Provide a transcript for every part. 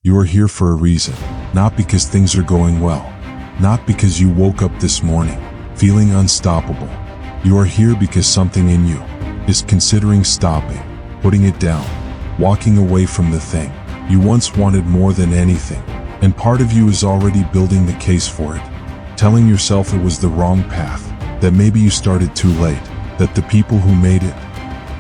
You are here for a reason, not because things are going well, not because you woke up this morning feeling unstoppable. You are here because something in you is considering stopping, putting it down, walking away from the thing you once wanted more than anything. And part of you is already building the case for it, telling yourself it was the wrong path, that maybe you started too late, that the people who made it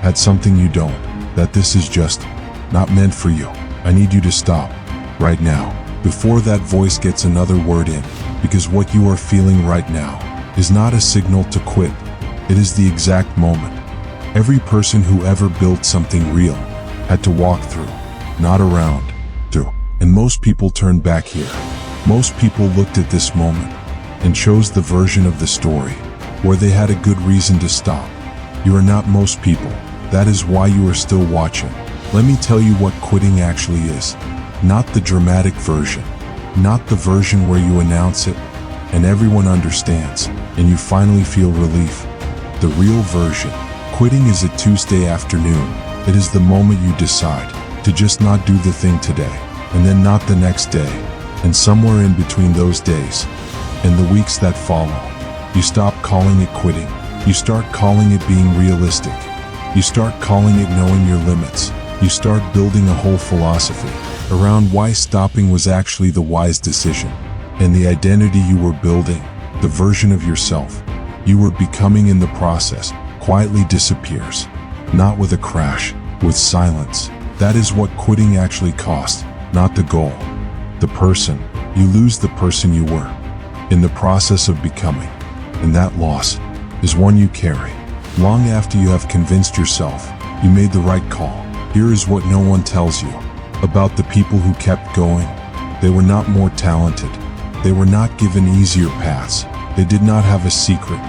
had something you don't, that this is just not meant for you. I need you to stop right now, before that voice gets another word in, because what you are feeling right now is not a signal to quit. It is the exact moment every person who ever built something real had to walk through, not around, through. And most people turned back here. Most people looked at this moment and chose the version of the story where they had a good reason to stop. You are not most people. That is why you are still watching. Let me tell you what quitting actually is. Not the dramatic version, not the version where you announce it and everyone understands and you finally feel relief. The real version. Quitting is a Tuesday afternoon. It is the moment you decide to just not do the thing today, and then not the next day, and somewhere in between those days and the weeks that follow, you stop calling it quitting. You start calling it being realistic. You start calling it knowing your limits. You start building a whole philosophy around why stopping was actually the wise decision. And the identity you were building, the version of yourself you were becoming in the process, quietly disappears. Not with a crash, with silence. That is what quitting actually costs, not the goal. The person. You lose the person you were in the process of becoming. And that loss is one you carry long after you have convinced yourself you made the right call. Here is what no one tells you about the people who kept going. They were not more talented. They were not given easier paths. They did not have a secret.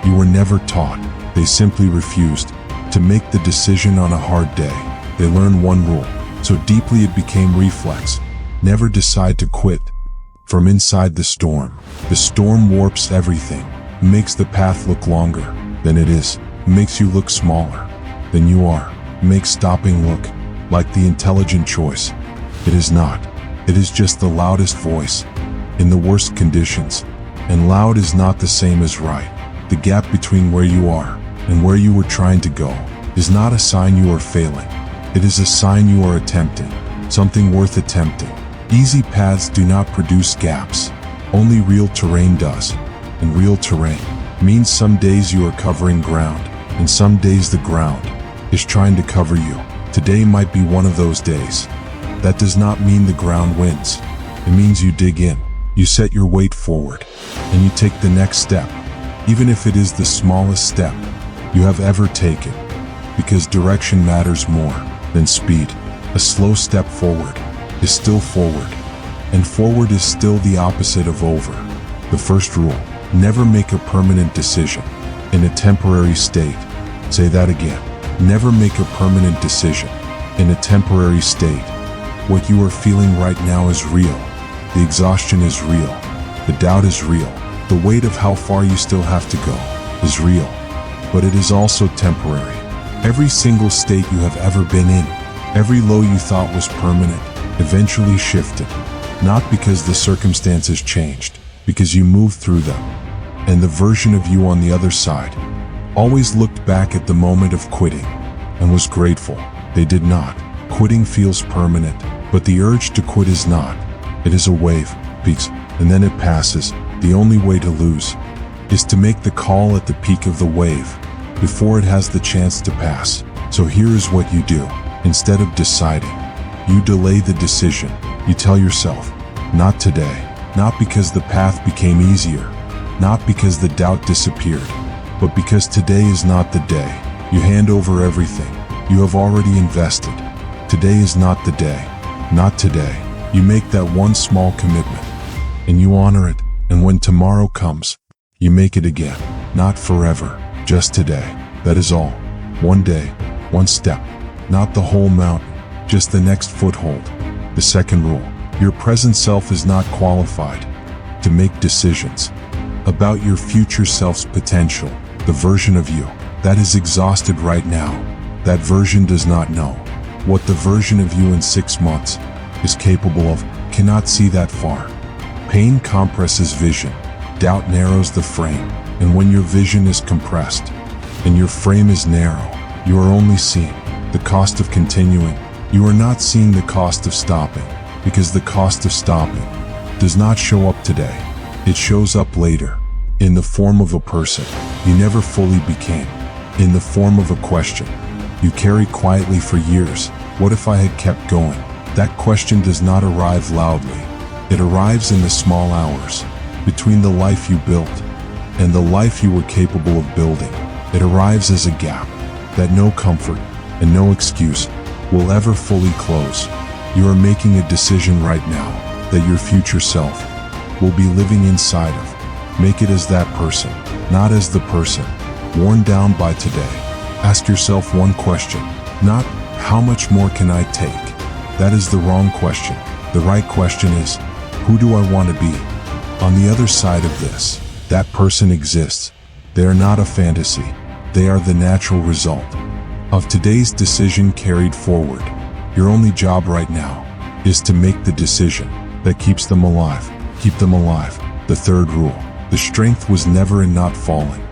You were never taught. They simply refused to make the decision on a hard day. They learned one rule, so deeply it became reflex. Never decide to quit. From inside the storm warps everything, makes the path look longer than it is, makes you look smaller than you are, makes stopping look like the intelligent choice. It is not. It is just the loudest voice in the worst conditions. And loud is not the same as right. The gap between where you are and where you were trying to go is not a sign you are failing. It is a sign you are attempting something worth attempting. Easy paths do not produce gaps. Only real terrain does. And real terrain means some days you are covering ground, and some days the ground is trying to cover you. Today might be one of those days. That does not mean the ground wins. It means you dig in, you set your weight forward, and you take the next step, even if it is the smallest step you have ever taken, because direction matters more than speed. A slow step forward is still forward, and forward is still the opposite of over. The first rule, never make a permanent decision in a temporary state. Say that again. Never make a permanent decision in a temporary state. What you are feeling right now is real. The exhaustion is real. The doubt is real. The weight of how far you still have to go is real. But it is also temporary. Every single state you have ever been in, every low you thought was permanent, eventually shifted. Not because the circumstances changed, because you moved through them. And the version of you on the other side always looked back at the moment of quitting and was grateful they did not. Quitting feels permanent, but the urge to quit is not. It is a wave, peaks, and then it passes. The only way to lose is to make the call at the peak of the wave before it has the chance to pass. So here is what you do. Instead of deciding, you delay the decision. You tell yourself, not today. Not because the path became easier, not because the doubt disappeared, but because today is not the day. You hand over everything you have already invested. Today is not the day. Not today. You make that one small commitment, and you honor it, and when tomorrow comes, you make it again. Not forever, just today. That is all. One day, one step. Not the whole mountain, just the next foothold. The second rule, your present self is not qualified to make decisions about your future self's potential. The version of you that is exhausted right now, that version does not know what the version of you in 6 months is capable of, cannot see that far. Pain compresses vision, doubt narrows the frame, and when your vision is compressed and your frame is narrow, you are only seeing the cost of continuing. You are not seeing the cost of stopping, because the cost of stopping does not show up today. It shows up later, in the form of a person you never fully became, in the form of a question you carry quietly for years. What if I had kept going? That question does not arrive loudly. It arrives in the small hours between the life you built and the life you were capable of building. It arrives as a gap that no comfort and no excuse will ever fully close. You are making a decision right now that your future self will be living inside of. Make it as that person, not as the person worn down by today. Ask yourself one question, not how much more can I take? That is the wrong question. The right question is, who do I want to be? On the other side of this, that person exists. They are not a fantasy. They are the natural result of today's decision carried forward. Your only job right now is to make the decision that keeps them alive. Keep them alive. The third rule. The strength was never in not falling.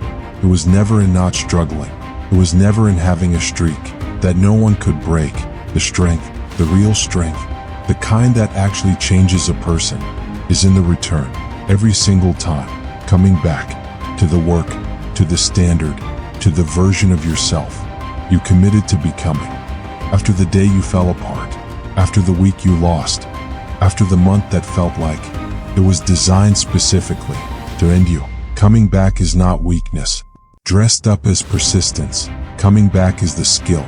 It was never in not struggling. It was never in having a streak that no one could break. The strength, the real strength, the kind that actually changes a person, is in the return. Every single time, coming back to the work, to the standard, to the version of yourself you committed to becoming. After the day you fell apart, after the week you lost, after the month that felt like it was designed specifically to end you. Coming back is not weakness, dressed up as persistence. Coming back is the skill.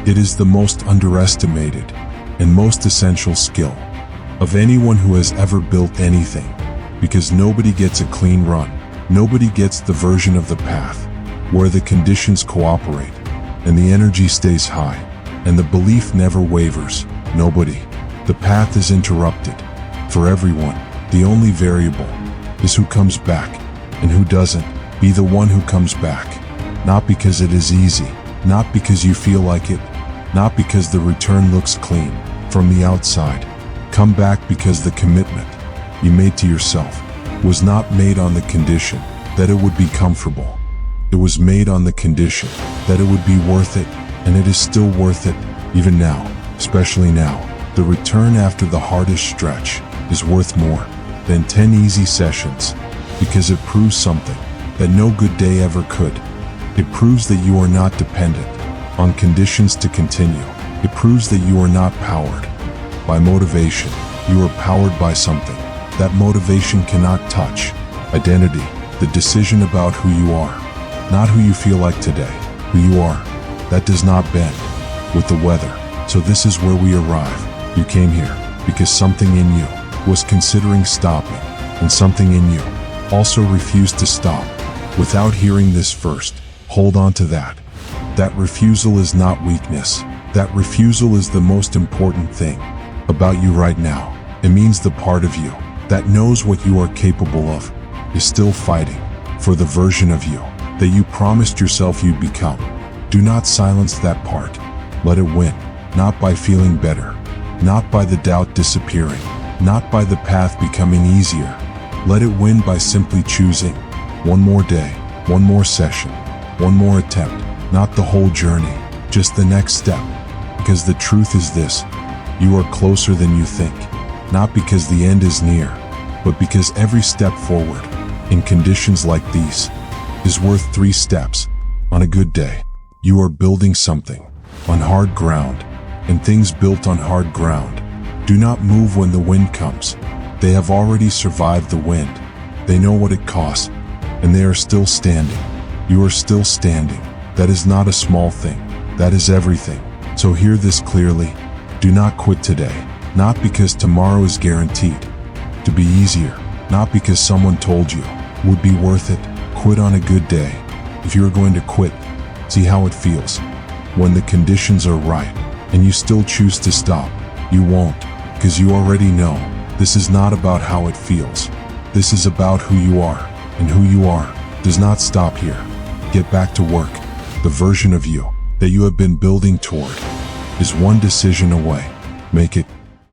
It is the most underestimated and most essential skill of anyone who has ever built anything, because nobody gets a clean run. Nobody gets the version of the path where the conditions cooperate and the energy stays high and the belief never wavers. Nobody. The path is interrupted. For everyone, the only variable is who comes back and who doesn't. Be the one who comes back, not because it is easy, not because you feel like it, not because the return looks clean from the outside. Come back because the commitment you made to yourself was not made on the condition that it would be comfortable. It was made on the condition that it would be worth it, and it is still worth it, even now, especially now. The return after the hardest stretch is worth more than 10 easy sessions, because it proves something that no good day ever could. It proves that you are not dependent on conditions to continue. It proves that you are not powered by motivation. You are powered by something that motivation cannot touch. Identity, the decision about who you are, not who you feel like today. Who you are, that does not bend with the weather. So this is where we arrive. You came here because something in you was considering stopping, and something in you also refused to stop. Without hearing this first, hold on to that. That refusal is not weakness. That refusal is the most important thing about you right now. It means the part of you that knows what you are capable of is still fighting for the version of you that you promised yourself you'd become. Do not silence that part. Let it win, not by feeling better, not by the doubt disappearing, not by the path becoming easier. Let it win by simply choosing one more day, one more session, one more attempt, not the whole journey, just the next step. Because the truth is this, you are closer than you think, not because the end is near, but because every step forward in conditions like these is worth 3 steps. On a good day, you are building something on hard ground, and things built on hard ground do not move when the wind comes. They have already survived the wind. They know what it costs, and they are still standing. You are still standing. That is not a small thing. That is everything. So hear this clearly. Do not quit today. Not because tomorrow is guaranteed to be easier. Not because someone told you would be worth it. Quit on a good day. If you are going to quit, see how it feels. When the conditions are right and you still choose to stop, you won't, because you already know this is not about how it feels. This is about who you are, and who you are does not stop here. Get back to work. The version of you that you have been building toward is one decision away. Make it